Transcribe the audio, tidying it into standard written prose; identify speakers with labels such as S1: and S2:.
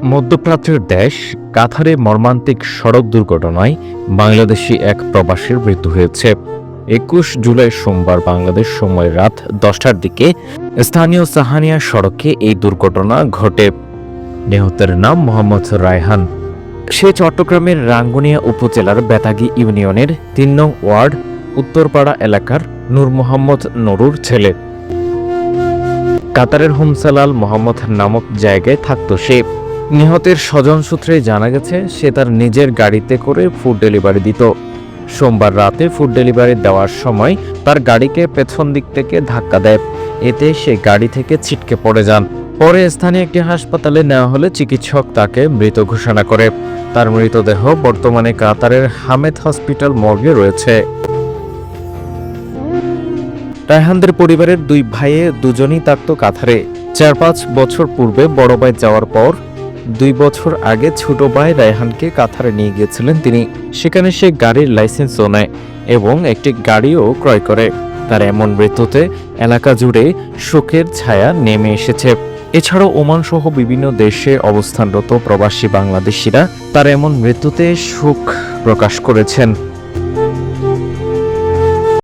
S1: মধ্যপ্রাচ্যের দেশ কাতারে মর্মান্তিক সড়ক দুর্ঘটনায় বাংলাদেশি এক প্রবাসীর মৃত্যু হয়েছে। ২১ জুলাই সোমবার বাংলাদেশ সময় রাত ১০টার দিকে স্থানীয় সাহানিয়া সড়কে এই দুর্ঘটনা ঘটে। নিহতের নাম মোহাম্মদ রায়হান। সে চট্টগ্রামের রাঙ্গুনিয়া উপজেলার বেতাগী ইউনিয়নের ৩ নং ওয়ার্ড উত্তরপাড়া এলাকার নূর মোহাম্মদ নুরুর ছেলে। কাতারের হোমসালাল মোহাম্মদ নামক জায়গায় থাকত সে। নিহতের স্বজন সূত্রে জানা গেছে সে তার নিজের গাড়িতে করে ফুড ডেলিভারি দিত। সোমবার রাতে ফুড ডেলিভারি দেওয়ার সময় তার গাড়িকে পেছন দিক থেকে ধাক্কা দেয়। এতে সে গাড়ি থেকে ছিটকে পড়ে যান। পরে স্থানীয় একটি হাসপাতালে নেওয়া হলে চিকিৎসক তাকে মৃত ঘোষণা করে। তার মৃতদেহ বর্তমানে কাতারের হামেদ হসপিটাল মর্গে রয়েছে। রায়হানদের পরিবারের 2 ভাইয়ে দুজনই থাকত কাতারে। 4-5 বছর পূর্বে বড় ভাই যাওয়ার পর 2 বছর আগে ছোট ভাই রায়হানকে কাতারে নিয়ে গিয়েছিলেন তিনি। সেখানে সে গাড়ির লাইসেন্সও নেয় এবং একটি গাড়িও ক্রয় করে। তার এমন মৃত্যুতে এলাকা জুড়ে শোকের ছায়া নেমে এসেছে। এছাড়াও ওমান সহ বিভিন্ন দেশে অবস্থানরত প্রবাসী বাংলাদেশিরা তার এমন মৃত্যুতে শোক প্রকাশ করেছেন।